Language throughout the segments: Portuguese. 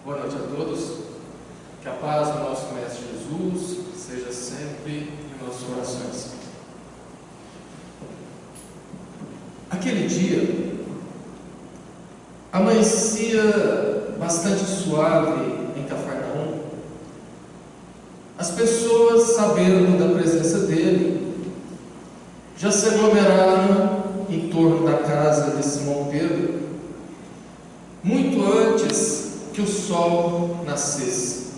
Boa noite a todos. Que a paz do nosso Mestre Jesus seja sempre em nossas orações. Aquele dia amanhecia bastante suave em Cafarnaum. As pessoas, sabendo da presença dele, já se aglomeraram em torno da casa de Simão Pedro, muito antes que o sol nascesse.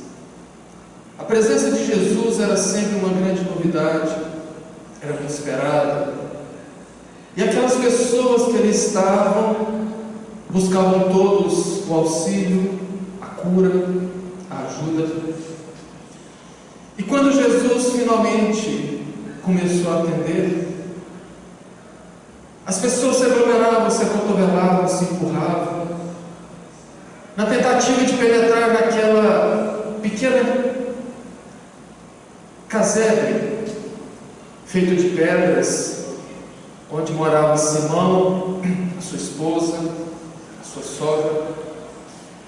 A presença de Jesus era sempre uma grande novidade, era muito esperada, e aquelas pessoas que ali estavam buscavam todos o auxílio, a cura, a ajuda. E quando Jesus finalmente começou a atender, as pessoas se aglomeravam, se acotovelavam, se empurravam, na tentativa de penetrar naquela pequena casebre feito de pedras, onde morava Simão, a sua esposa, a sua sogra.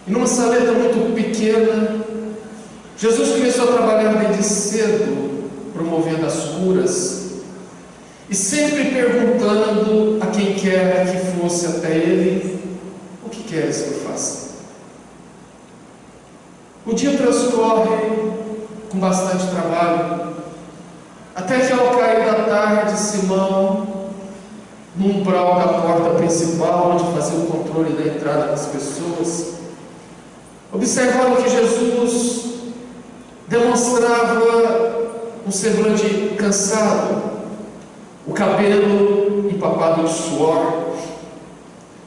E numa saleta muito pequena, Jesus começou a trabalhar desde cedo, promovendo as curas, e sempre perguntando a quem quer que fosse até ele: o que queres que eu faça? O dia transcorre com bastante trabalho, até que ao cair da tarde, Simão, no umbral da porta principal, onde fazia o controle da entrada das pessoas, observava que Jesus demonstrava um semblante cansado, o cabelo empapado de suor,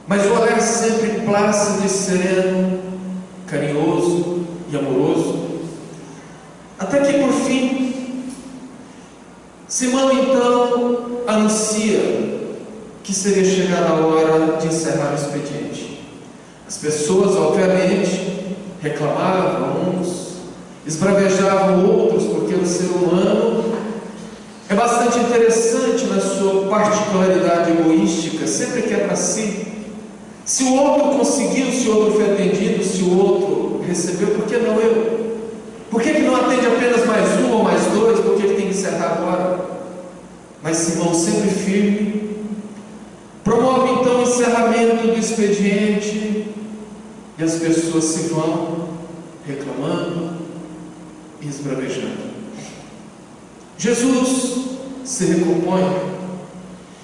mas o olhar sempre plácido e sereno, carinhoso e amoroso. Até que por fim, Simão então anuncia que seria chegada a hora de encerrar o expediente. As pessoas, obviamente, reclamavam uns, esbravejavam outros, porque o ser humano é bastante interessante na sua particularidade egoística, sempre quer para si. Se o outro conseguiu, se o outro foi atendido, se o outro recebeu, por que não eu? Por que não atende apenas mais um ou mais dois? Por que tem que encerrar agora? Mas Simão, sempre firme, promove então o encerramento do expediente, e as pessoas se vão reclamando e esbravejando. Jesus se recompõe,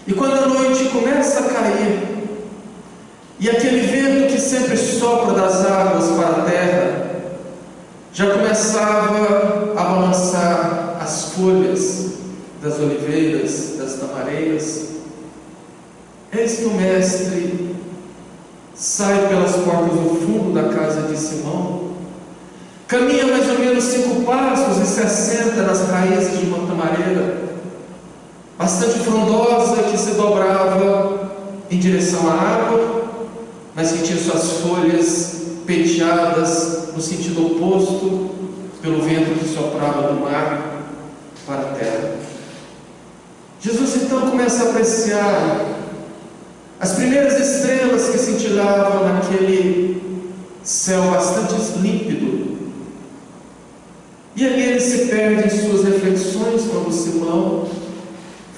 e quando a noite começa a cair, e aquele vento que sempre sopra das águas para a terra já começava a balançar as folhas das oliveiras, das tamareiras, eis que o mestre sai pelas portas do fundo da casa de Simão, caminha mais ou menos 5 passos e se assenta nas raízes de uma tamareira bastante frondosa, que se dobrava em direção à água, mas que tinha suas folhas penteadas no sentido oposto pelo vento que soprava do mar para a terra. Jesus então começa a apreciar as primeiras estrelas que cintilavam naquele céu bastante límpido, e ali ele se perde em suas reflexões quando Simão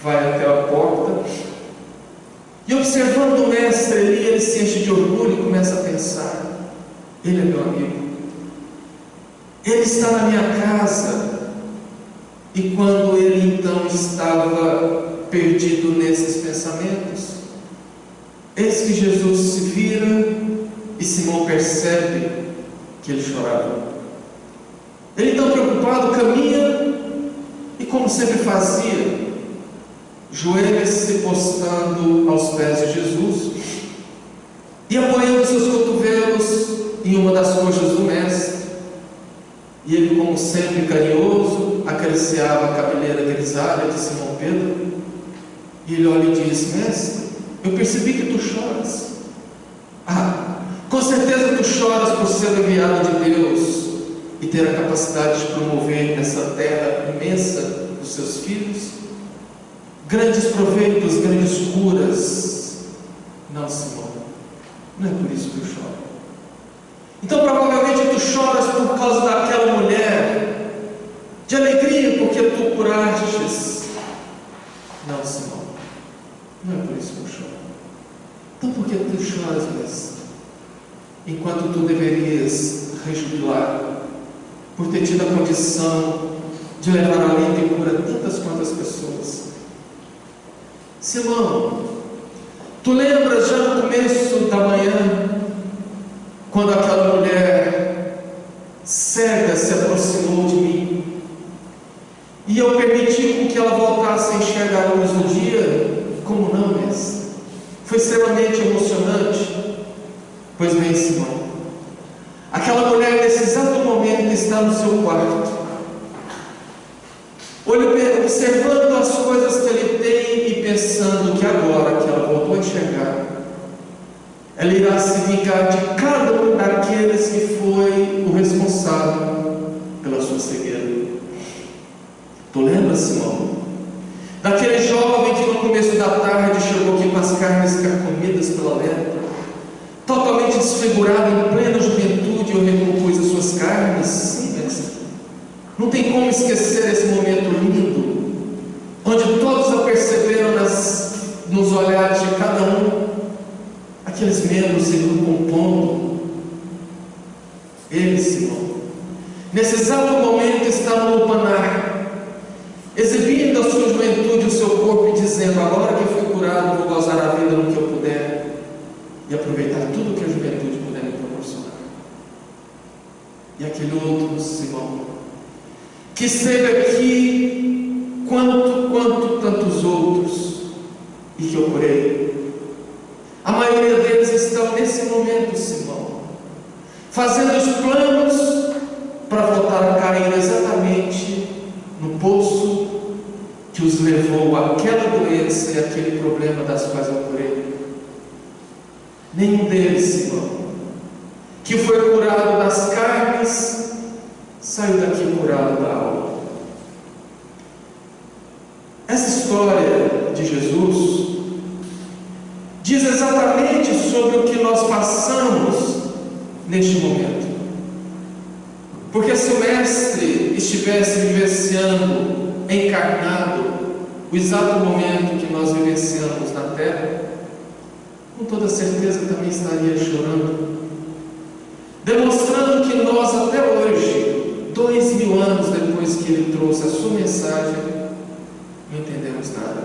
vai até a porta. E observando o mestre ali, ele se enche de orgulho e começa a pensar: ele é meu amigo, ele está na minha casa. E quando ele então estava perdido nesses pensamentos, eis que Jesus se vira e Simão percebe que ele chorava. Ele então preocupado caminha e, como sempre fazia, joelha-se postando aos pés de Jesus e apoiando seus cotovelos em uma das coxas do mestre. E ele, como sempre carinhoso, acariciava a cabeleira grisalha de Simão Pedro, e ele olha e diz: mestre, eu percebi que tu choras. Ah, com certeza tu choras por ser enviado de Deus e ter a capacidade de promover nessa terra imensa dos seus filhos grandes proveitos, grandes curas. Não, Simão, não é por isso que eu choro. Então provavelmente tu choras por causa daquela mulher, de alegria porque tu curastes. Não, Simão, não é por isso que eu choro. Então por que tu choras, mestre? Enquanto tu deverias rejubilar por ter tido a condição de levar alívio e cura tantas quantas pessoas. Simão, tu lembras já no começo da manhã, quando aquela mulher cega se aproximou de mim e eu permiti com que ela voltasse a enxergar a luz do dia? Como não, mestre? Foi extremamente emocionante. Pois bem, Simão, aquela mulher nesse exato momento está no seu quarto, observando as coisas que ele tem e pensando que agora que ela voltou a enxergar, ela irá se vingar de cada um daqueles que foi o responsável pela sua cegueira. Tu lembras, Simão, daquele jovem que no começo da tarde chegou aqui com as carnes carcomidas pela lepra, totalmente desfigurado em plena juventude, eu recompus as suas carnes? Sim, mestre. Não tem como esquecer esse momento lindo, onde todos aperceberam nos olhares de cada um aqueles membros se recompondo. Ele, Simão, nesse exato momento está no lupanar, exibindo a sua juventude, o seu corpo, e dizendo: agora que fui curado, vou gozar a vida no que eu puder e aproveitar tudo que a juventude puder me proporcionar. E aquele outro Simão, que esteve aqui quanto tantos outros e que eu curei, a maioria deles estão nesse momento, Simão, fazendo os planos para voltar a cair exatamente no poço que os levou àquela doença e aquele problema das quais eu curei. Nenhum deles, Simão, que foi curado das carnes, saiu daqui curado da alma. Essa história de Jesus diz exatamente sobre o que nós passamos neste momento. Porque se o Mestre estivesse vivenciando encarnado o exato momento que nós vivenciamos na Terra, com toda certeza também estaria chorando, demonstrando que nós até hoje, 2000 anos depois que ele trouxe a sua mensagem, não entendemos nada.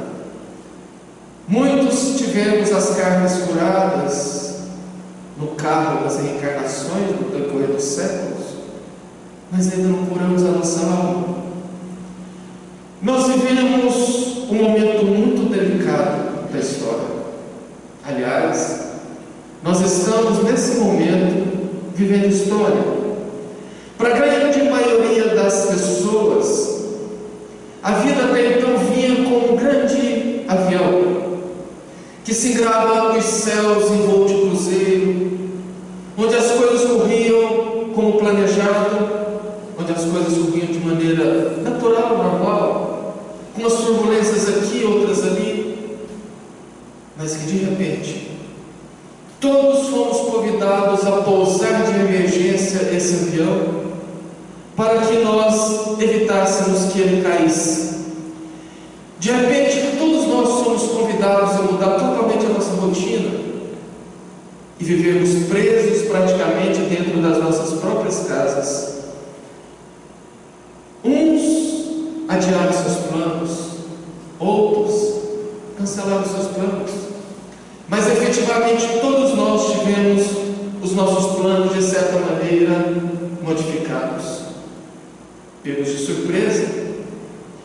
Muitos tivemos as carnes curadas no carro das reencarnações no decorrer dos séculos, mas ainda não curamos a nossa alma. Nós vivemos um momento muito delicado da história. Aliás, nós estamos nesse momento vivendo história. Para a grande maioria das pessoas, a vida até então vinha como um grande avião que se engrava nos céus em voo de cruzeiro, onde as coisas corriam como planejado, onde as coisas corriam de maneira natural, normal, com umas turbulências aqui, outras ali, mas que de repente todos fomos convidados a pousar de emergência esse avião para que nós evitássemos que ele caísse. De repente todos nós somos convidados a mudar totalmente a nossa rotina e vivermos presos praticamente dentro das nossas próprias casas. Uns adiaram seus planos, outros cancelaram seus planos, mas efetivamente todos nós tivemos os nossos planos de certa maneira modificados. Pegos de surpresa,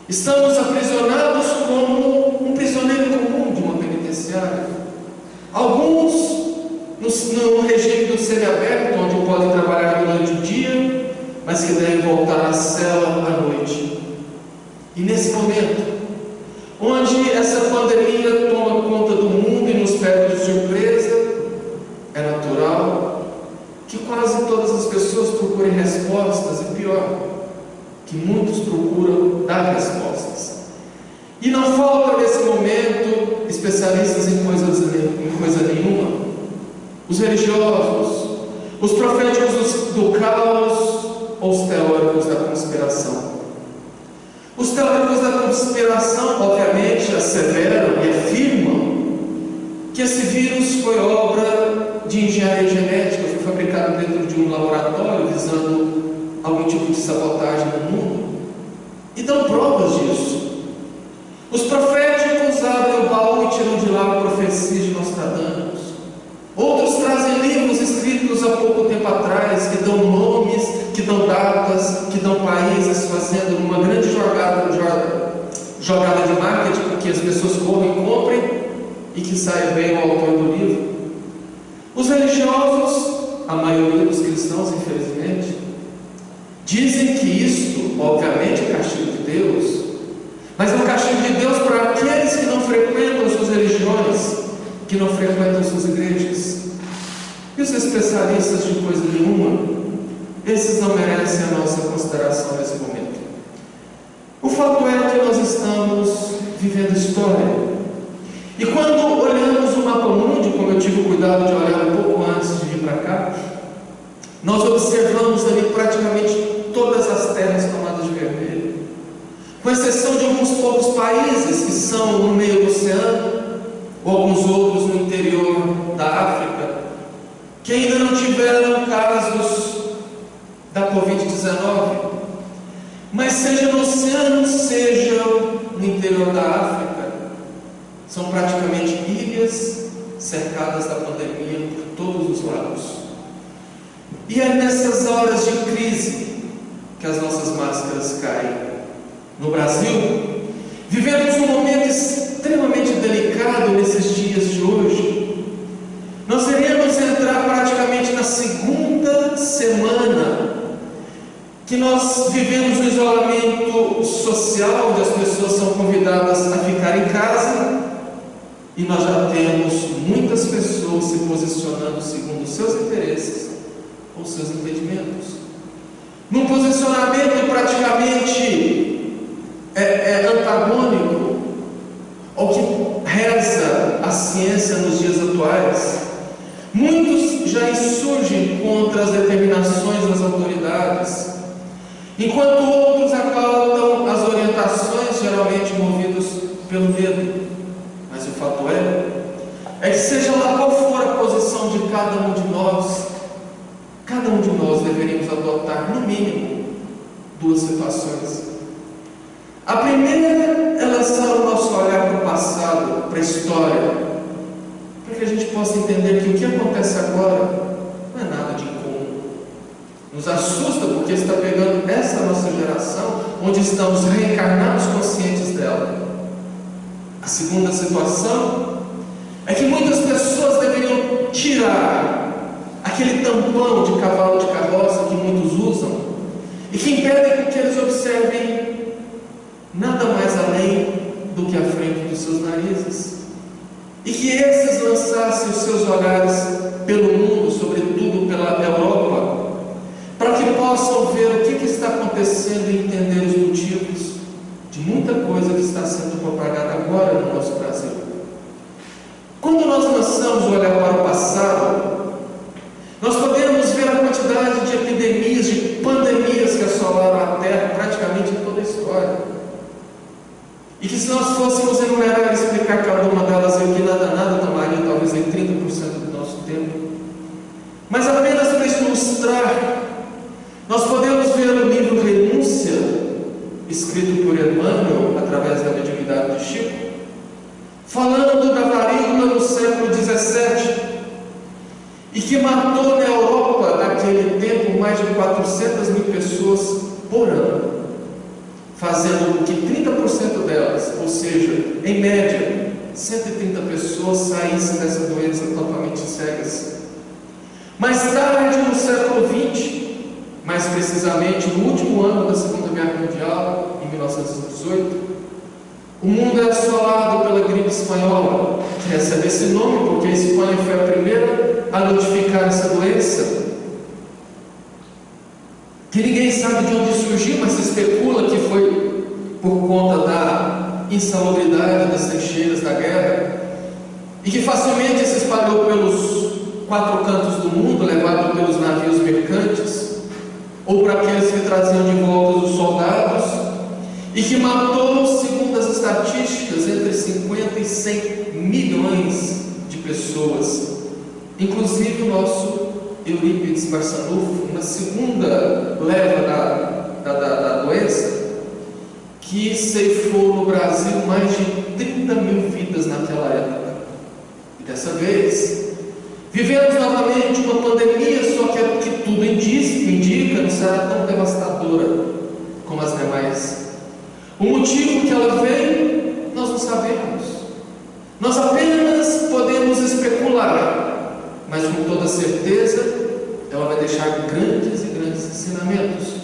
estamos aprisionados como um prisioneiro comum de uma penitenciária. Alguns no regime do semiaberto, onde podem trabalhar durante o dia, mas que devem voltar à cela à noite. E nesse momento, onde essa pandemia toma conta do mundo e nos pega de surpresa, é natural que quase todas as pessoas procurem respostas, e pior, que muitos procuram dar respostas. E não falta nesse momento especialistas em coisa nenhuma. Os religiosos, os proféticos do caos, teóricos da conspiração, obviamente, asseveram e afirmam que esse vírus foi obra de engenharia genética, foi fabricado dentro de um laboratório visando algum tipo de sabotagem no mundo, e dão provas disso. Os proféticos abrem o baú e tiram de lá profecias de Nostradamus. Outros trazem livros escritos há pouco tempo atrás, que dão nomes, que dão datas, que dão países, fazendo uma grande jogada de marketing, para que as pessoas corram e comprem, e que saia bem o autor do livro. Os religiosos, a maioria dos cristãos, infelizmente, dizem que isto, obviamente, é castigo de Deus, mas é um castigo de Deus para aqueles que não frequentam suas religiões, que não frequentam suas igrejas. E os especialistas de coisa nenhuma, esses não merecem a nossa consideração nesse momento. O fato é que nós estamos vivendo história. E quando olhamos o mapa mundi, como eu tive o cuidado de olhar um pouco antes de vir para cá, nós observamos ali praticamente todas as terras tomadas de vermelho, com exceção de alguns poucos países que são no meio do oceano, ou alguns outros no interior da África, que ainda não tiveram casos da Covid-19. Mas seja no oceano, seja no interior da África, são praticamente ilhas cercadas da pandemia por todos os lados. E é nessas horas de crise que as nossas máscaras caem. No Brasil, vivemos um momento extremamente delicado nesses dias de hoje. Nós iremos entrar praticamente na segunda semana que nós vivemos o isolamento social, onde as pessoas são convidadas a ficar em casa, e nós já temos muitas pessoas se posicionando segundo os seus interesses ou seus entendimentos, num posicionamento praticamente antagônico ao que reza a ciência nos dias atuais. Muitos já insurgem contra as determinações das autoridades, enquanto outros acatam as orientações, geralmente movidos pelo medo. Mas o fato é que seja lá qual for a posição de cada um de nós deveríamos adotar, no mínimo, duas situações. A primeira é lançar o nosso olhar para o passado, para a história, para que a gente possa entender que o que acontece agora não é nada de incomum. Nos assusta porque está pegando essa nossa geração, onde estamos reencarnados conscientes dela. A segunda situação é que muitas pessoas deveriam tirar aquele tampão de cavalo de carroça que muitos usam e que impedem que eles observem nada mais além do que a frente dos seus narizes, e que esses lançassem os seus olhares pelo mundo, sobretudo pela Europa, para que possam ver o que está acontecendo e entender os motivos de muita coisa que está sendo propagada agora no nosso Brasil. Quando nós lançamos o olhar para o passado, nós podemos ver a quantidade de epidemias, de pandemias que assolaram a Terra praticamente em toda a história. E que se nós fôssemos enumerar e explicar cada uma delas, eu que nada tomaria talvez em 30% do nosso tempo. Mas apenas para ilustrar, nós podemos ver o livro Renúncia, escrito por Emmanuel, através da mediunidade de Chico, falando da varíola no século XVII, e que matou na Europa, naquele tempo, mais de 400 mil pessoas por ano, fazendo com que 30% delas, ou seja, em média, 130 pessoas saíssem dessa doença totalmente cegas. Mais tarde, no século XX, mais precisamente no último ano da Segunda Guerra Mundial, em 1918, o mundo é assolado pela gripe espanhola, que recebe esse nome porque a Espanha foi a primeira a notificar essa doença, que ninguém sabe de onde surgiu, mas se especula que foi por conta da insalubridade das trincheiras da guerra, e que facilmente se espalhou pelos 4 cantos do mundo, levado pelos navios mercantes, ou para aqueles que traziam de volta os soldados, e que matou, segundo as estatísticas, entre 50 e 100 milhões de pessoas, inclusive o nosso Eurípides Barçanufo, na segunda leva da doença, que ceifou no Brasil mais de 30 mil vidas naquela época. E dessa vez, vivemos novamente uma pandemia, só que tudo indica não será tão devastadora como as demais. O motivo que ela veio, nós não sabemos. Nós apenas podemos especular, mas com toda certeza, ela vai deixar grandes e grandes ensinamentos.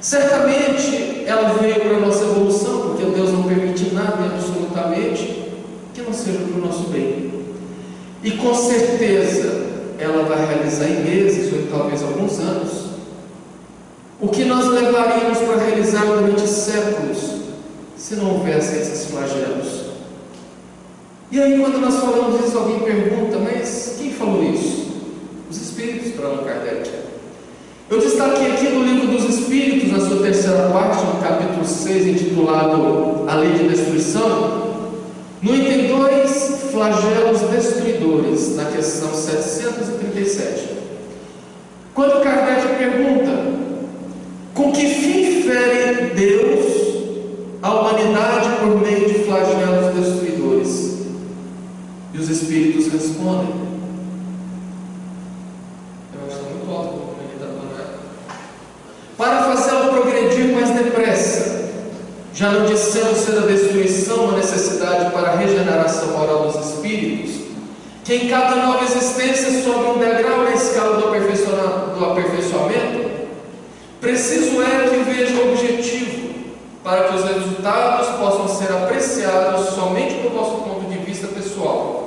Certamente, ela veio para a nossa evolução, porque Deus não permite nada absolutamente que não seja para o nosso bem. E com certeza, ela vai realizar em meses, ou talvez alguns anos, o que nós levaríamos para realizar durante séculos, se não houvessem esses flagelos. E aí, quando nós falamos isso, alguém pergunta, mas quem falou isso? Os Espíritos, para Allan Kardec. Eu destaquei aqui no Livro dos Espíritos, na sua terceira parte, no capítulo 6, intitulado A Lei de Destruição, no item 2, flagelos destruidores, na questão 737. Quando Kardec pergunta, com que fim fere Deus a humanidade por meio de flagelos destruidores? E os Espíritos respondem, eu acho que está muito alto como ele está falando, para fazê-lo progredir mais depressa, já não dissendo ser a destruição uma necessidade para a regeneração moral dos espíritos, que em cada nova existência sobe um degrau na escala do aperfeiçoamento, preciso é que veja o objetivo, para que os resultados possam ser apreciados somente do vosso ponto de vista pessoal.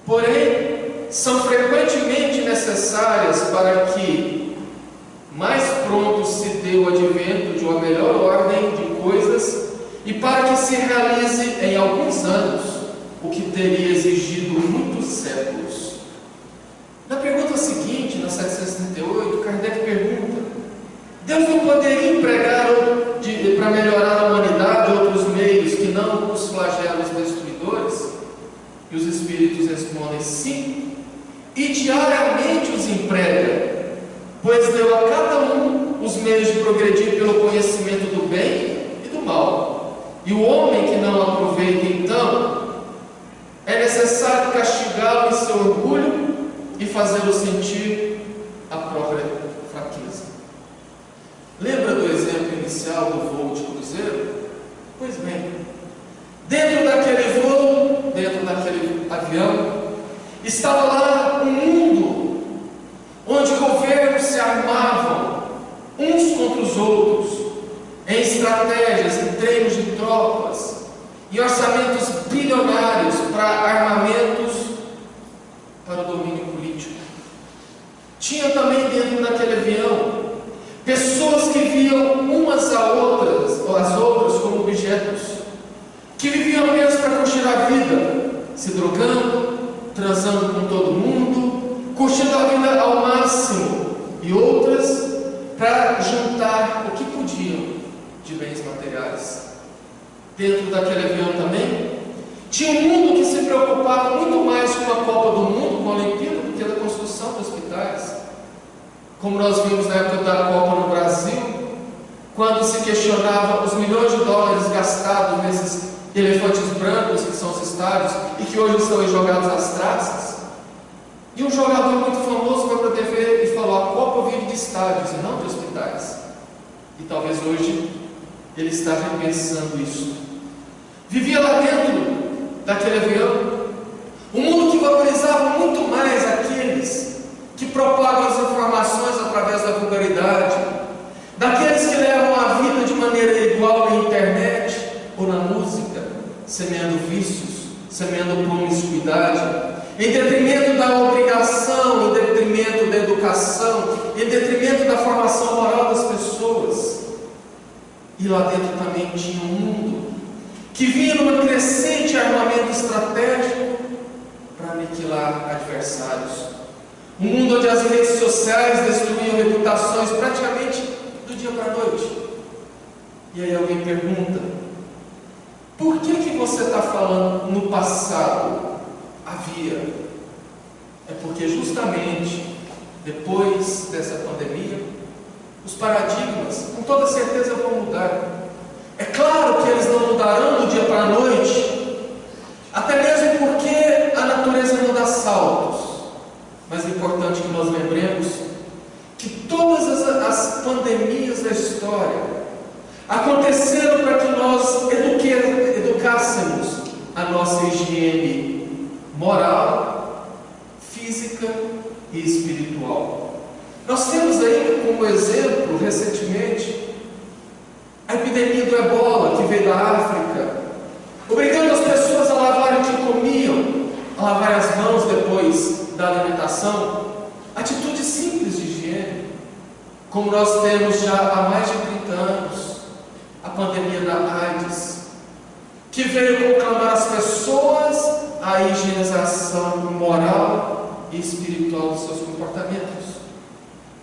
Porém, são frequentemente necessárias para que mais pronto se dê o advento de uma melhor ordem de coisas e para que se realize em alguns anos o que teria exigido muitos séculos. Na pergunta seguinte, na 768, Kardec pergunta: Deus não poderia empregar para melhorar a humanidade outros meios que não os flagelos destruidores? E os Espíritos respondem: sim, e diariamente os emprega, pois deu a cada um os meios de progredir pelo conhecimento do bem e do mal. E o homem que não aproveita, então, é necessário castigá-lo em seu orgulho e fazê-lo sentir a própria fraqueza. Lembra do exemplo inicial do voo de cruzeiro? Pois bem, dentro daquele voo, dentro daquele avião, estava lá um mundo onde governos se armavam uns contra os outros, em estratégias, em treinos de tropas, em orçamentos bilionários para armamentos para o domínio político. Tinha também dentro daquele avião pessoas que viam umas às outras como objetos, que viviam apenas para curtir a vida, se drogando, transando com todo mundo, curtindo a vida ao máximo, e outras para juntar o que podiam de bens materiais. Dentro daquele avião também tinha um mundo que se preocupava muito mais com a Copa do Mundo, com a Olimpíada, do que da construção de hospitais. Como nós vimos na época da Copa no Brasil, quando se questionava os milhões de dólares gastados nesses elefantes brancos que são os estádios e que hoje estão jogados às traças. E um jogador muito famoso foi para a TV e falou: a Copa vive de estádios e não de hospitais. E talvez hoje ele está repensando isso. Vivia lá dentro daquele avião um mundo que valorizava muito mais aqueles que propagam as informações através da vulgaridade, daqueles que levam a vida de maneira igual na internet ou na música, semeando vícios, semeando promiscuidade, em detrimento da obrigação, em detrimento da educação, em detrimento da formação moral das pessoas. E lá dentro também tinha um mundo que vinha numa crescente armamento estratégico para aniquilar adversários. Um mundo onde as redes sociais destruíam reputações praticamente do dia para a noite. E aí alguém pergunta: por que você está falando no passado havia? É porque justamente depois dessa pandemia, os paradigmas com toda certeza vão mudar. É claro que eles não mudarão do dia para a noite, até mesmo porque a natureza não dá saltos. Mas é importante que nós lembremos que todas as pandemias da história aconteceram para que nós educássemos a nossa higiene moral, física e espiritual. Nós temos aí como exemplo, recentemente, a epidemia do ebola, que veio da África, obrigando as pessoas a lavarem o que comiam, a lavarem as mãos depois da alimentação. Atitudes simples de higiene, como nós temos já há mais de 30 anos, a pandemia da AIDS, que veio conclamar as pessoas a higienização moral e espiritual dos seus comportamentos.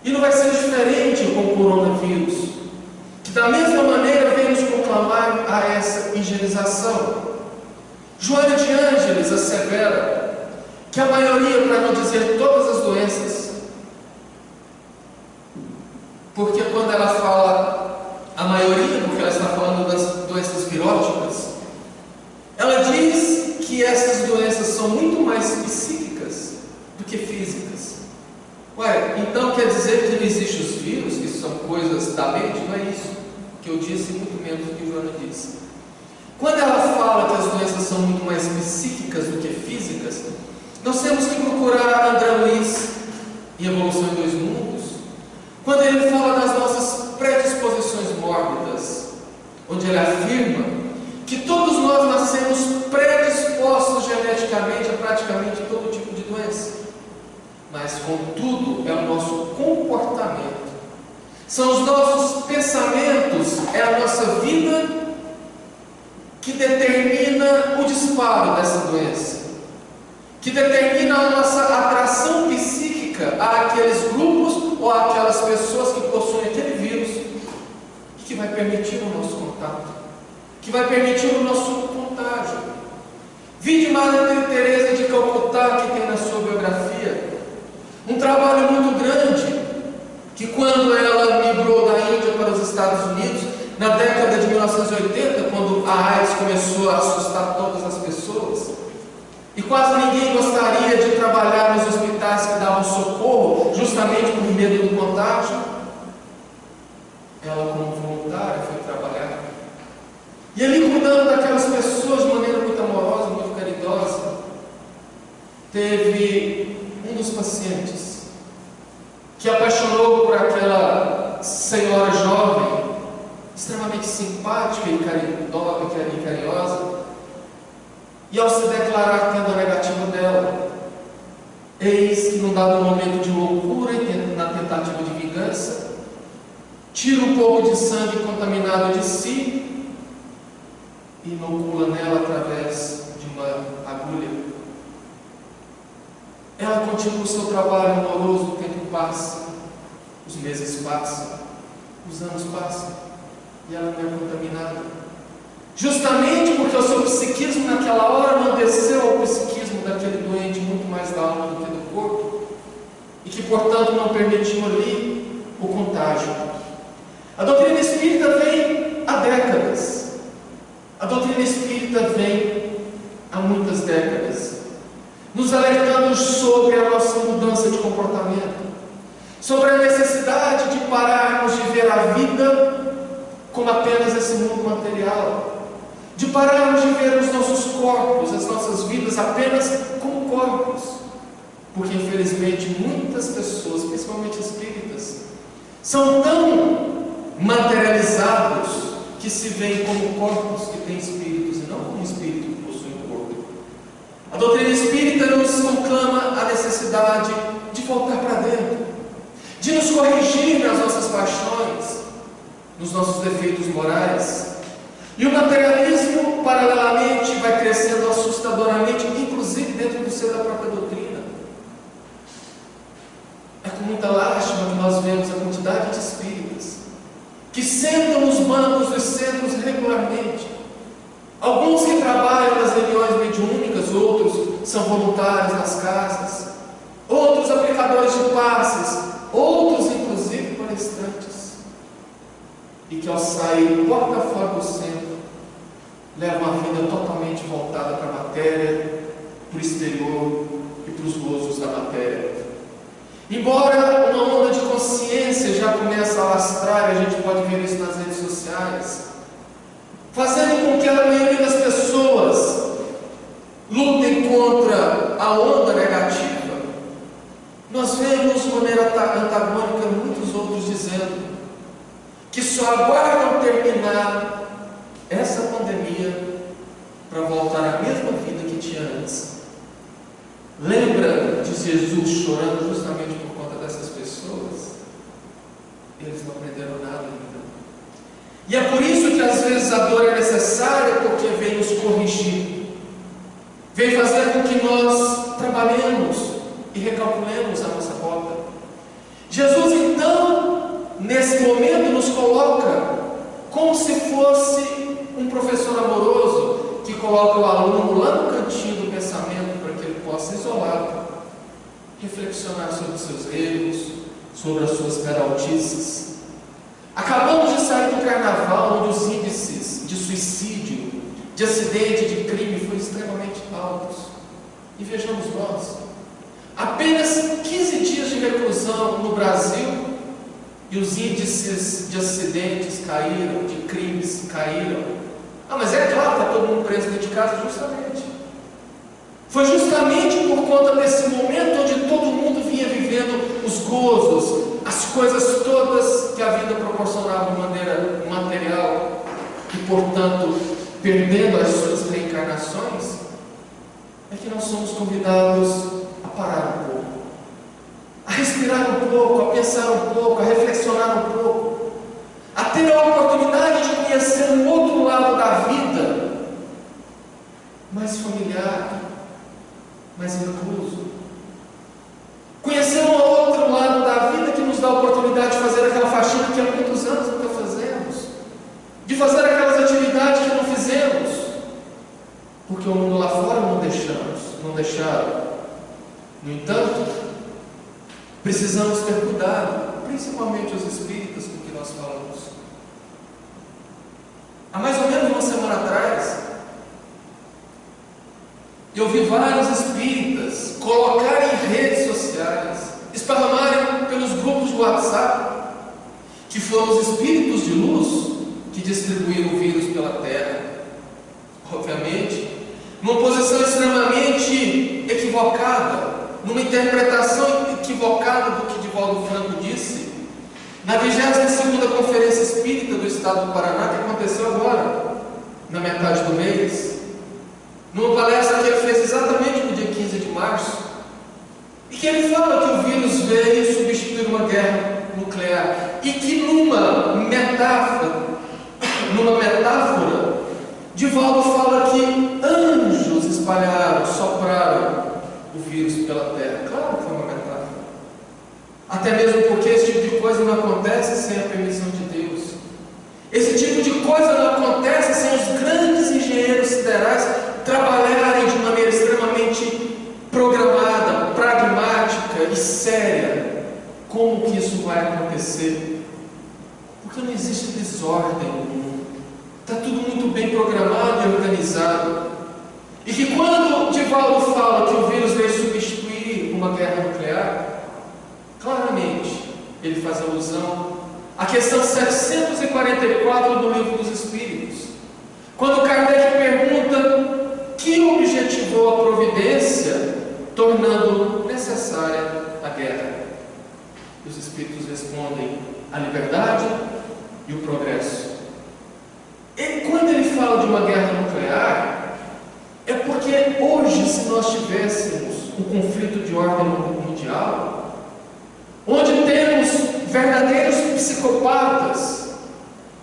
E não vai ser diferente com o coronavírus, que da mesma maneira vem nos conclamar a essa higienização. Joana de Ângeles assevera que a maioria, para não dizer todas as doenças, porque quando ela fala a maioria, porque ela está falando das doenças viróticas, ela diz que essas doenças são muito mais psíquicas do que físicas. Ué, então quer dizer que não existem os vírus, que são coisas da mente? Não é isso que eu disse, muito menos do que Joana disse. Quando ela fala que as doenças são muito mais psíquicas do que físicas, nós temos que procurar André Luiz em Evolução em Dois Mundos, quando ele fala das nossas predisposições mórbidas, onde ele afirma que todos nós nascemos predispostos geneticamente a praticamente todo tipo de doença, mas contudo é o nosso comportamento, são os nossos pensamentos, é a nossa vida que determina o disparo dessa doença, que determina a nossa atração psíquica àqueles grupos ou àquelas pessoas que possuem aquele vírus, e que vai permitir o nosso contato, que vai permitir o nosso contágio. Vide Madre Teresa de Calcutá, que tem na sua biografia um trabalho muito grande, que quando ela migrou da Índia para os Estados Unidos, na década de 1980, quando a AIDS começou a assustar todas as pessoas, e quase ninguém gostaria de trabalhar nos hospitais que davam socorro, justamente por medo do contágio, ela, como voluntária, foi trabalhar. E ali, cuidando daquelas pessoas de maneira muito amorosa, muito caridosa, teve um dos pacientes que apaixonou por aquela senhora jovem, extremamente simpática e carinhosa, e ao se declarar tendo a negativa dela, eis que num dado momento de loucura e na tentativa de vingança, tira um pouco de sangue contaminado de si e inocula nela através de uma agulha. Ela continua o seu trabalho amoroso, o tempo passa, os meses passam, os anos passam, e ela não é contaminada. Justamente porque o seu psiquismo naquela hora não desceu ao psiquismo daquele doente muito mais da alma do que do corpo, e que portanto não permitiu ali o contágio. A doutrina espírita vem há décadas, a doutrina espírita vem há muitas décadas, nos alertando sobre a nossa mudança de comportamento, sobre a necessidade de pararmos de ver a vida como apenas esse mundo material, de pararmos de ver os nossos corpos, as nossas vidas apenas como corpos, porque infelizmente muitas pessoas, principalmente espíritas, são tão materializados que se veem como corpos que têm espíritos e não como espírito que possui um corpo. A doutrina espírita nos conclama a necessidade de voltar para dentro, de nos corrigir nas nossas paixões, nos nossos defeitos morais. E o materialismo, paralelamente, vai crescendo assustadoramente, inclusive dentro do seio da própria doutrina. muita lástima que nós vemos a quantidade de espíritas que sentam nos bancos dos centros regularmente. Alguns que trabalham nas reuniões mediúnicas, outros são voluntários nas casas, outros aplicadores de passes, outros inclusive palestrantes, e que ao sair porta fora do centro levam a vida totalmente voltada para a matéria, para o exterior e para os gozos da matéria. Embora uma onda de consciência já comece a alastrar, e a gente pode ver isso nas redes sociais, fazendo com que a maioria das pessoas lutem contra a onda negativa, nós vemos de maneira antagônica muitos outros dizendo que só aguardam terminar essa pandemia para voltar à mesma vida que tinha antes. Lembra de Jesus chorando justamente por conta dessas pessoas? Eles não aprenderam nada ainda. E é por isso que às vezes a dor é necessária, porque vem nos corrigir, vem fazer com que nós trabalhemos e recalculemos a nossa rota. Jesus então, nesse momento, nos coloca como se fosse um professor amoroso que coloca o aluno lá no cantinho do pensamento para que ele possa, isolado, reflexionar sobre os seus erros, sobre as suas peraltices. Acabamos de sair do carnaval, onde os índices de suicídio, de acidente, de crime foram extremamente altos. E vejamos nós, apenas 15 dias de reclusão no Brasil e os índices de acidentes caíram, de crimes caíram. Mas é claro que está todo mundo preso dentro de casa, justamente. Foi justamente por conta desse momento onde todo mundo vinha vivendo os gozos, as coisas todas que a vida proporcionava de maneira material e, portanto, perdendo as suas reencarnações, é que nós somos convidados a parar um pouco, a respirar um pouco, a pensar um pouco, a reflexionar um pouco, a ter a oportunidade de conhecer um outro lado da vida, mais familiar, mais recluso. Conhecer um outro lado da vida que nos dá a oportunidade de fazer aquela faxina que há muitos anos nunca fazemos, de fazer aquelas atividades que não fizemos, porque o mundo lá fora não deixaram. No entanto, precisamos ter cuidado, principalmente os espíritas com que nós falamos. Há mais ou menos uma semana atrás, eu vi vários espíritas colocarem em redes sociais, esparramarem pelos grupos de WhatsApp, que foram os espíritos de luz que distribuíram o vírus pela Terra. Obviamente, numa posição extremamente equivocada, numa interpretação equivocada do que Divaldo Franco disse, na 22ª Conferência Espírita do Estado do Paraná, que aconteceu agora, na metade do mês, numa palestra que ele fez exatamente no dia 15 de março, e que ele fala que o vírus veio substituir uma guerra nuclear, e que numa metáfora, Divaldo fala que anjos espalharam, sopraram o vírus pela Terra. Claro que foi uma metáfora, até mesmo porque esse tipo de coisa não acontece sem a permissão de Deus. Esse tipo de coisa não acontece sem os grandes engenheiros siderais trabalharem de maneira extremamente programada, pragmática e séria. Como que isso vai acontecer? Porque não existe desordem no mundo. Está tudo muito bem programado e organizado. E que quando Divaldo fala que o vírus veio substituir uma guerra nuclear, claramente ele faz alusão à questão 744 do Livro dos Espíritos, quando Kardec pergunta que objetivou a providência, tornando necessária a guerra. E os Espíritos respondem: a liberdade e o progresso. E quando ele fala de uma guerra nuclear, é porque hoje, se nós tivéssemos um conflito de ordem mundial, onde temos verdadeiros psicopatas,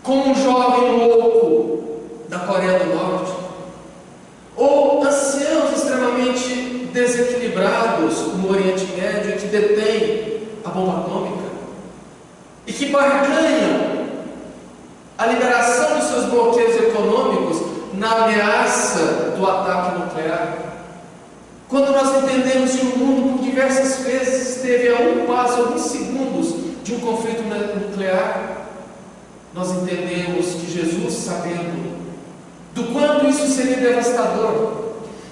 como um jovem louco da Coreia do Norte, ou anciãos extremamente desequilibrados no Oriente Médio que detêm a bomba atômica e que barganham a liberação dos seus bloqueios econômicos na ameaça do ataque nuclear. Quando nós entendemos que o mundo por diversas vezes esteve a um passo, alguns segundos de um conflito nuclear, nós entendemos que Jesus, sabendo do quanto isso seria devastador,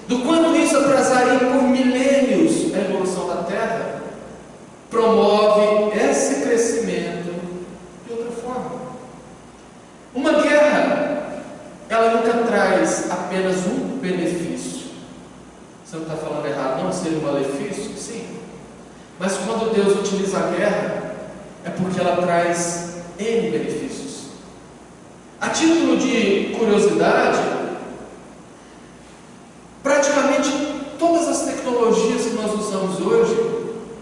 do quanto isso atrasaria por milênios a evolução da Terra, promove esse crescimento de outra forma. Uma guerra, ela nunca traz apenas um benefício. Você não está falando errado, não? Seria um malefício? Sim. Mas quando Deus utiliza a guerra, é porque ela traz N benefícios. A título de curiosidade, praticamente todas as tecnologias que nós usamos hoje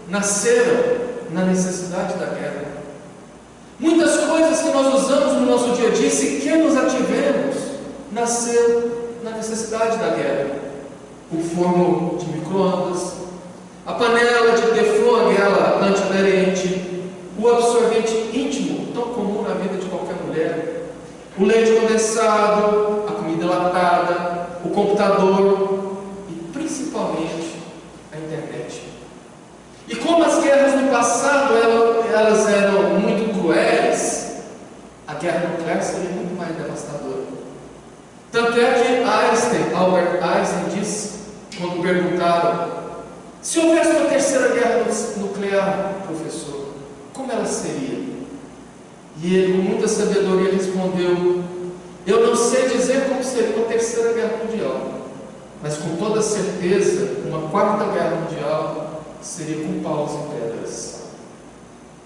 nasceram na necessidade da guerra. Muitas coisas que nós usamos no nosso dia a dia, sequer nos ativemos, nasceram na necessidade da guerra. O forno de micro-ondas, a panela de teflon, aquela antiaderente, o absorvente íntimo, tão comum na vida de qualquer mulher, o leite condensado, a comida enlatada, o computador e principalmente a internet. E como as guerras no passado elas eram muito cruéis, a guerra nuclear seria muito mais devastadora. Tanto é que Albert Einstein disse, quando perguntaram: se houvesse uma terceira guerra nuclear, professor, como ela seria? E ele, com muita sabedoria, respondeu: eu não sei dizer como seria uma terceira guerra mundial, mas com toda certeza, uma quarta guerra mundial seria com paus e pedras,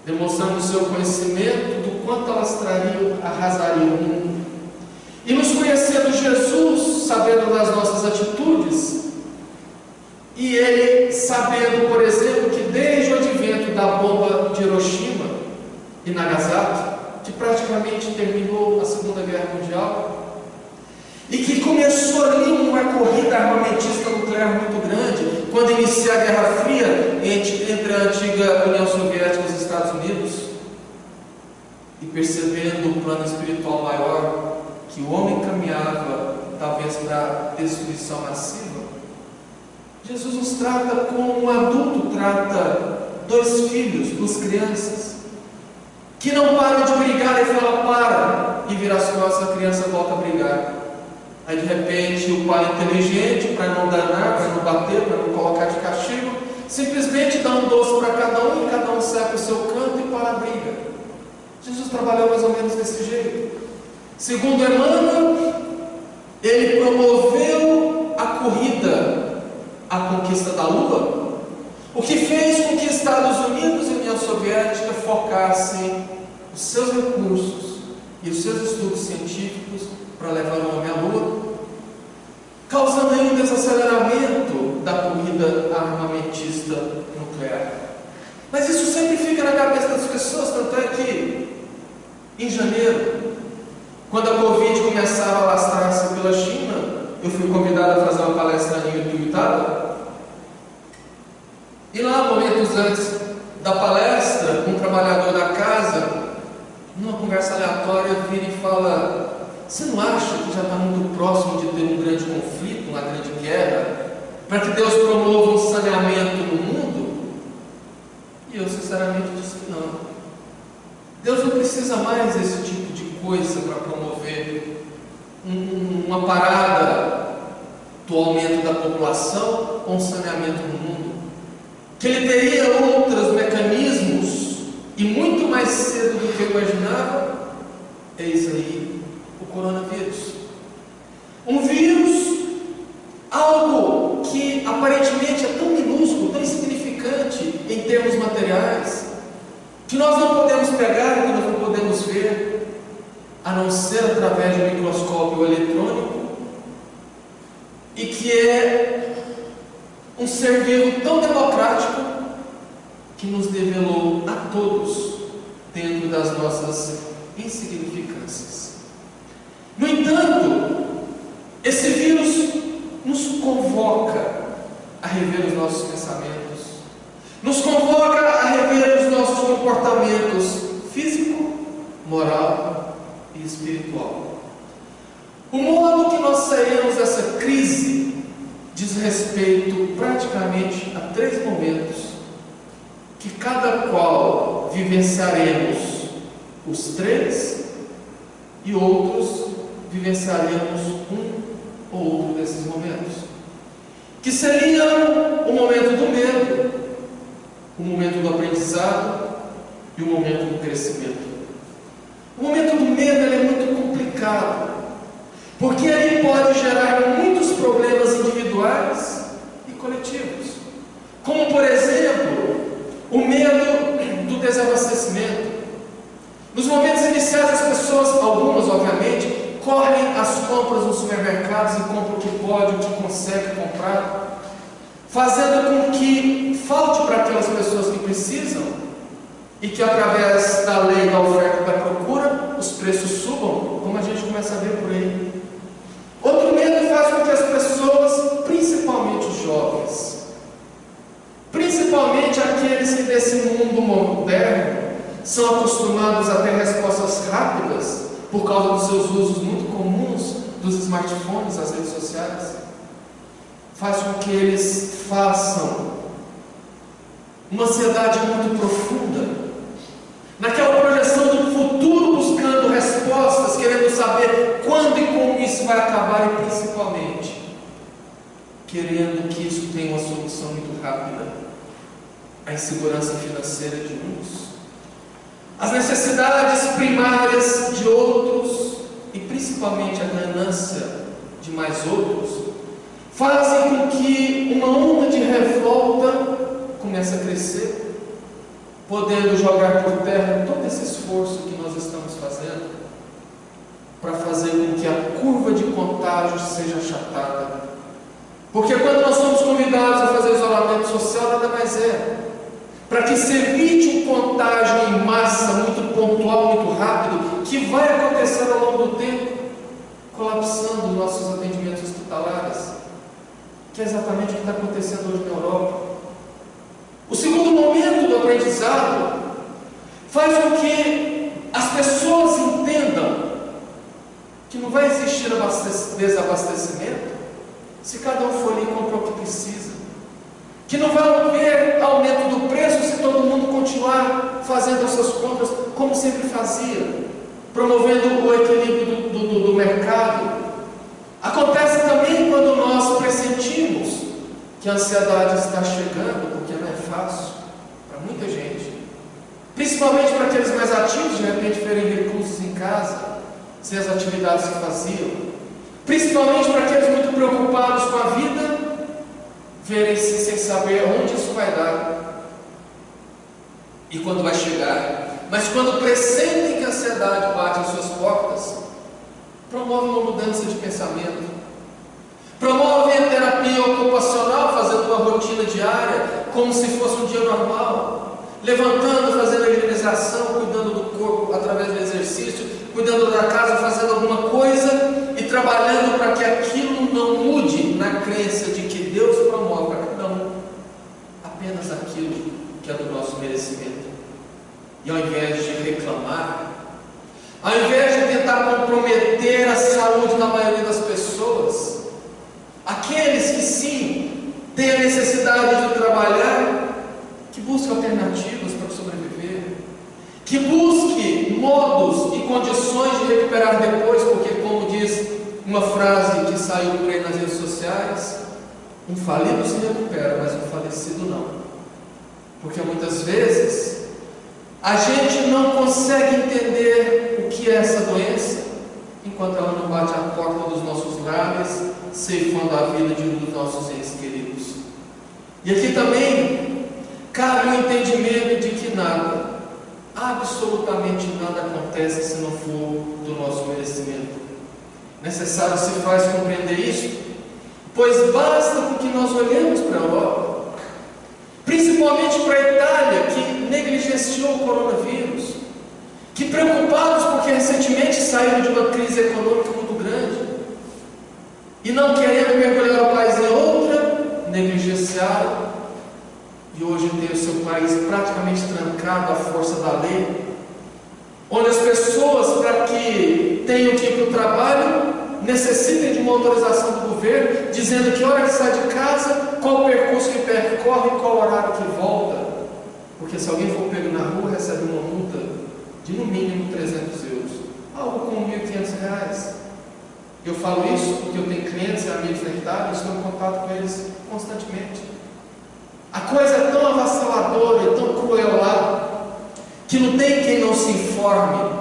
demonstrando o seu conhecimento do quanto elas arrasariam o mundo. E nos conhecendo Jesus, sabendo das nossas atitudes, e ele sabendo, por exemplo, que desde o advento da bomba de Hiroshima e Nagasaki, que praticamente terminou a Segunda Guerra Mundial, e que começou ali uma corrida armamentista nuclear muito grande, quando inicia a Guerra Fria entre a antiga União Soviética e os Estados Unidos, e percebendo o plano espiritual maior, que o homem caminhava talvez para a destruição massiva, Jesus nos trata como um adulto trata dois filhos, duas crianças, que não param de brigar e fala para, e vira as costas, a criança volta a brigar. Aí de repente o pai inteligente, para não danar, para não bater, para não colocar de castigo, simplesmente dá um doce para cada um, e cada um sai para o seu canto e para a briga. Jesus trabalhou mais ou menos desse jeito. Segundo Emmanuel, ele promoveu a corrida, a conquista da Lua, o que fez com que Estados Unidos e União Soviética focassem os seus recursos e os seus estudos científicos para levar o homem à Lua, causando aí um desaceleramento da corrida armamentista nuclear. Mas isso sempre fica na cabeça das pessoas, tanto é que em janeiro, quando a Covid começava a alastrar-se pela China, eu fui convidado a fazer uma palestra em Tuiutaba. E lá, momentos antes da palestra, um trabalhador da casa, numa conversa aleatória, vira e fala: você não acha que já está muito próximo de ter um grande conflito, uma grande guerra, para que Deus promova um saneamento no mundo? E eu sinceramente disse que não. Deus não precisa mais desse tipo de coisa para promover uma parada do aumento da população ou um saneamento no mundo. Que ele teria outros mecanismos, e muito mais cedo do que eu imaginava. Eis aí o coronavírus. Um vírus, algo que aparentemente é tão minúsculo, tão insignificante em termos materiais, que nós não podemos pegar, que nós não podemos ver, a não ser através de um microscópio eletrônico, e que é um ser vivo tão democrático que nos revelou a todos dentro das nossas insignificâncias. No entanto, esse vírus nos convoca a rever os nossos pensamentos, nos convoca a rever os nossos comportamentos físico, moral e espiritual. O modo que nós sairemos dessa crise diz respeito praticamente a 3 momentos, que cada qual vivenciaremos os 3 e outros vivenciaremos um ou outro desses momentos, que seriam o momento do medo, o momento do aprendizado e o momento do crescimento. O momento do medo ele é muito complicado, porque ele pode gerar muitos problemas individuais e coletivos, como por exemplo, o medo do desabastecimento. Nos momentos iniciais as pessoas, algumas obviamente, correm às compras nos supermercados e compram o que pode, o que consegue comprar, fazendo com que falte para aquelas pessoas que precisam e que através da lei da oferta e da procura os preços subam, como a gente começa a ver por aí. Outro medo faz com que as pessoas, principalmente os jovens, principalmente aqueles que desse mundo moderno são acostumados a ter respostas rápidas por causa dos seus usos muito comuns dos smartphones, das redes sociais, faz com que eles façam uma ansiedade muito profunda, naquela projeção do futuro, buscando respostas, querendo saber quando e como isso vai acabar e principalmente querendo que isso tenha uma solução muito rápida. A insegurança financeira de uns, as necessidades primárias de outros e principalmente a ganância de mais outros fazem com que uma onda de revolta comece a crescer, podendo jogar por terra todo esse esforço que nós estamos fazendo para fazer com que a curva de contágio seja achatada. Porque quando nós somos convidados a fazer isolamento social, nada mais é para que se evite um contágio em massa muito pontual, muito rápido, que vai acontecer ao longo do tempo, colapsando os nossos atendimentos hospitalares, que é exatamente o que está acontecendo hoje na Europa. O segundo momento do aprendizado faz com que as pessoas entendam que não vai existir desabastecimento se cada um for ali e comprar o que precisa, que não vai haver aumento do preço se todo mundo continuar fazendo as suas compras como sempre fazia, promovendo o equilíbrio do mercado. Acontece também quando nós pressentimos que a ansiedade está chegando, porque não é fácil para muita gente, principalmente para aqueles mais ativos, de repente verem reclusos em casa, sem as atividades que faziam, principalmente para aqueles muito preocupados com a vida, verem-se sem saber onde isso vai dar e quando vai chegar. Mas quando pressentem que a ansiedade bate às suas portas, promovem uma mudança de pensamento, promovem a terapia ocupacional, fazendo uma rotina diária como se fosse um dia normal, levantando, fazendo a higienização, cuidando do corpo através do exercício, cuidando da casa, fazendo alguma coisa e trabalhando para que aquilo não mude na crença de que Deus promove para cada um apenas aquilo que é do nosso merecimento. E ao invés de reclamar, ao invés de tentar comprometer a saúde da maioria das pessoas, aqueles que sim têm a necessidade de trabalhar, que busquem alternativas para sobreviver, que busquem modos e condições de recuperar depois, porque, como diz uma frase que saiu por aí nas redes sociais, um falido se recupera, mas um falecido não. Porque muitas vezes a gente não consegue entender o que é essa doença enquanto ela não bate à porta dos nossos lares, ceifando a vida de um dos nossos entes queridos. E aqui também cabe o entendimento de que nada, absolutamente nada acontece se não for do nosso merecimento. Necessário se faz compreender isso, pois basta com que nós olhemos para a Europa, principalmente para a Itália, que negligenciou o coronavírus, que preocupados porque recentemente saíram de uma crise econômica muito grande, e não querendo mergulhar o país em outra, negligenciaram e hoje tem o seu país praticamente trancado à força da lei, onde as pessoas, para que tenham que ir para o trabalho, necessitem de uma autorização do governo, dizendo que hora que sai de casa, qual o percurso que percorre, qual horário que volta, porque se alguém for pego na rua, recebe uma multa de no mínimo 300 euros, algo como R$1.500. Eu falo isso porque eu tenho clientes e amigos na Itália, estou em contato com eles constantemente. A coisa é tão avassaladora e tão cruel lá, que não tem quem não se informe,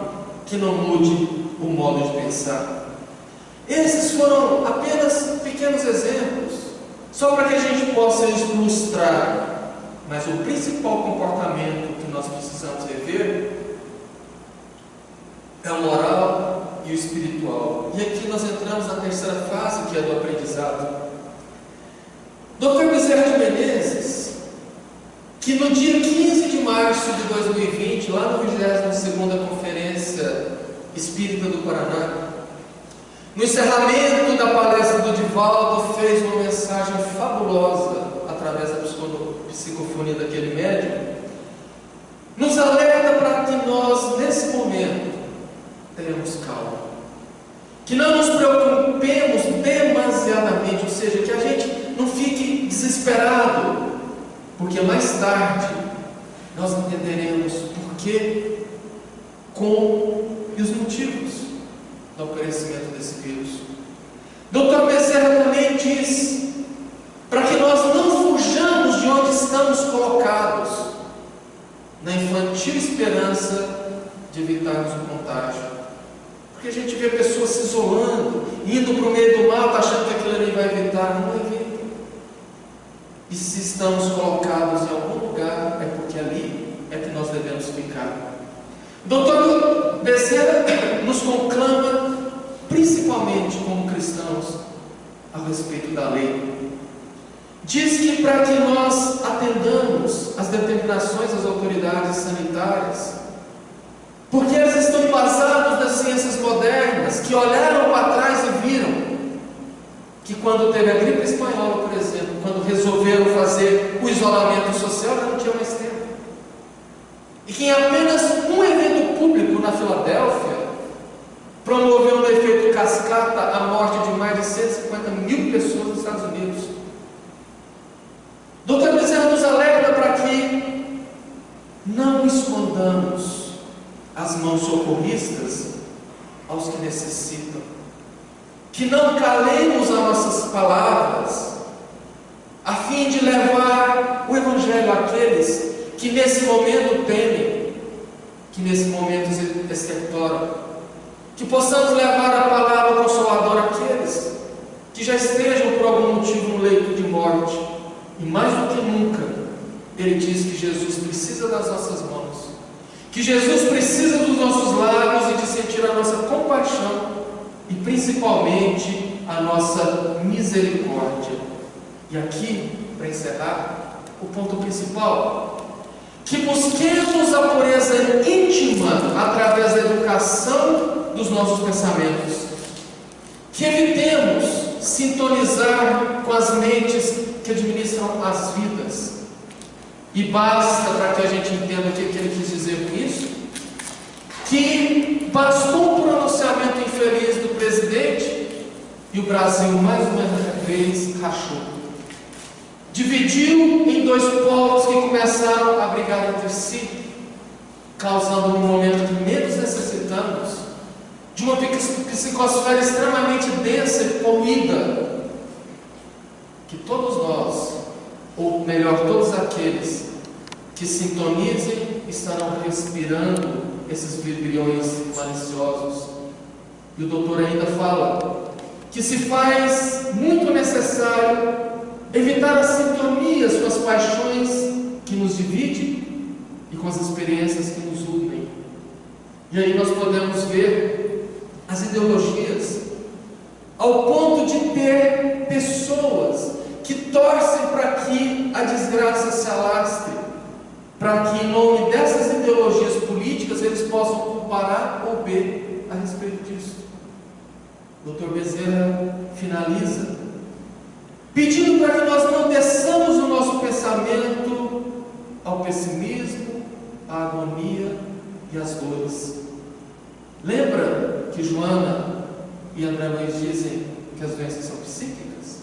que não mude o modo de pensar. Esses foram apenas pequenos exemplos, só para que a gente possa ilustrar. Mas o principal comportamento que nós precisamos rever é o moral e o espiritual. E aqui nós entramos na terceira fase, que é do aprendizado. Dr. Bezerra de Menezes, que no dia 15 de março de 2020, lá no 22ª Conferência Espírita do Paraná, no encerramento da palestra do Divaldo, fez uma mensagem fabulosa, através da psicofonia daquele médium, nos alerta para que nós, nesse momento, tenhamos calma, que não nos preocupemos demasiadamente, ou seja, que a gente não fique desesperado, porque mais tarde nós entenderemos por que, como e os motivos do aparecimento desse vírus. Dr. Bezerra também diz para que nós não fujamos de onde estamos colocados, na infantil esperança de evitarmos o contágio. Porque a gente vê pessoas se isolando, indo para o meio do mato, achando que aquilo ali vai evitar. Não evita. E se estamos colocados em algum lugar, é porque ali é que nós devemos ficar. Dr. Bezerra nos conclama, principalmente como cristãos, a respeito da lei. Diz que para que nós atendamos às determinações das autoridades sanitárias, porque elas estão embasadas nas ciências modernas, que olharam para trás e viram que quando teve a gripe espanhola, por exemplo, quando resolveram fazer o isolamento social, já não tinha mais tempo. E que em apenas um evento público na Filadélfia, promoveu no efeito cascata a morte de mais de 150 mil pessoas nos Estados Unidos. Dr. Bezerra nos alerta para que não escondamos as mãos socorristas aos que necessitam, que não calemos as nossas palavras, a fim de levar o Evangelho àqueles que nesse momento temem, que nesse momento extertoram, que possamos levar a palavra consoladora àqueles que já estejam por algum motivo no leito de morte. E mais do que nunca, ele diz que Jesus precisa das nossas mãos, que Jesus precisa dos nossos lábios e de sentir a nossa compaixão e principalmente a nossa misericórdia. E aqui, para encerrar, o ponto principal: que busquemos a pureza íntima através da educação dos nossos pensamentos, que evitemos sintonizar com as mentes que administram as vidas. E basta, para que a gente entenda o que ele quis dizer com isso, que bastou um pronunciamento infeliz do presidente e o Brasil mais uma vez rachou, dividiu em dois povos que começaram a brigar entre si, causando no momento que menos necessitamos de uma psicosfera extremamente densa e poluída, que todos nós, ou melhor, todos aqueles que sintonizem, estarão respirando esses vibriões maliciosos. E o doutor ainda fala que se faz muito necessário evitar as sintonias com as paixões que nos dividem e com as experiências que nos unem. E aí nós podemos ver as ideologias, ao ponto de ter pessoas que torcem para que a desgraça se alastre, para que em nome dessas ideologias políticas eles possam culpar A ou B a respeito disso. Dr. Bezerra finaliza pedindo para que nós não desçamos o nosso pensamento ao pessimismo, à agonia e às dores. Lembra que Joana e André Luiz dizem que as doenças são psíquicas?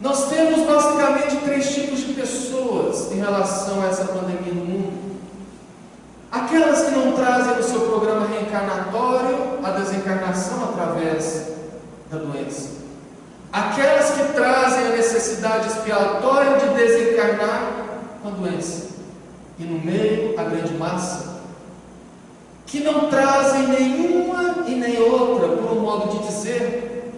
Nós temos basicamente 3 tipos de pessoas em relação a essa pandemia no mundo. Aquelas que não trazem no seu programa reencarnatório a desencarnação através da doença. Aquelas que trazem a necessidade expiatória de desencarnar com a doença. E no meio, a grande massa, que não trazem nenhuma e nem outra, por um modo de dizer,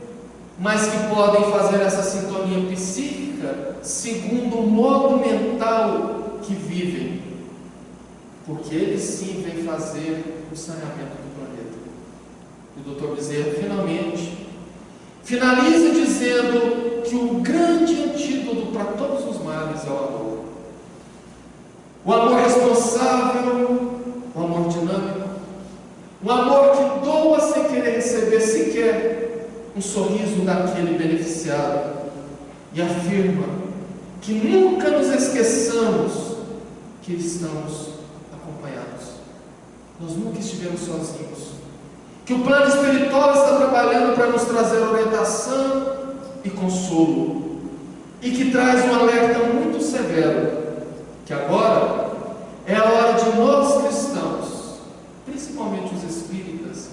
mas que podem fazer essa sintonia psíquica segundo o modo mental que vivem, porque eles sim vêm fazer o saneamento do planeta. O Dr. Bezerra finalmente finaliza dizendo que o grande antídoto para todos os males é o amor. O amor responsável, o amor dinâmico, um amor que doa sem querer receber sequer um sorriso daquele beneficiado, e afirma que nunca nos esqueçamos que estamos acompanhados. Nós nunca estivemos sozinhos, que o plano espiritual está trabalhando para nos trazer orientação e consolo, e que traz um alerta muito severo, que agora é a hora de nós cristãos, principalmente os espíritas,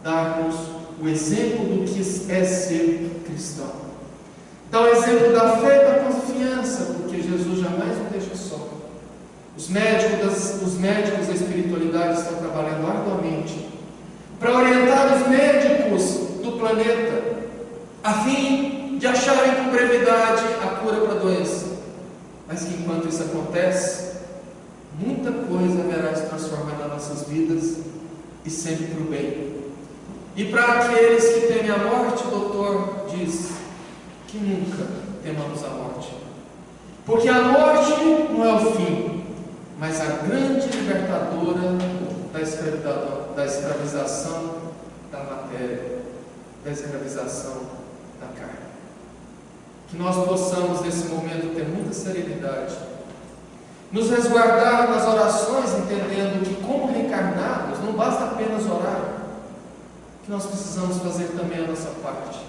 darmos o exemplo do que é ser cristão. Dá o exemplo da fé e da confiança, porque Jesus jamais nos deixa só. Os médicos da espiritualidade estão trabalhando arduamente para orientar os médicos do planeta, a fim de acharem com brevidade a cura para a doença. Mas que enquanto isso acontece, muita coisa haverá de transformar nas nossas vidas, e sempre para o bem. E para aqueles que temem a morte, o doutor diz que nunca temamos a morte, porque a morte não é o fim, mas a grande libertadora da escravização da matéria, da escravização da carne. Que nós possamos nesse momento ter muita serenidade, nos resguardar nas orações, entendendo que como reencarnados não basta apenas orar, que nós precisamos fazer também a nossa parte.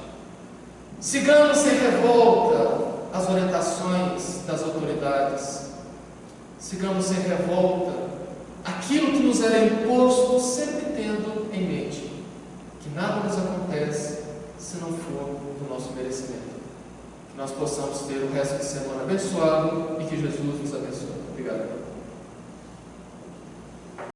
Sigamos sem revolta as orientações das autoridades, sigamos sem revolta aquilo que nos era imposto, sempre tendo em mente que nada nos acontece se não for do nosso merecimento. Que nós possamos ter o resto de semana abençoado e que Jesus nos abençoe. Obrigado.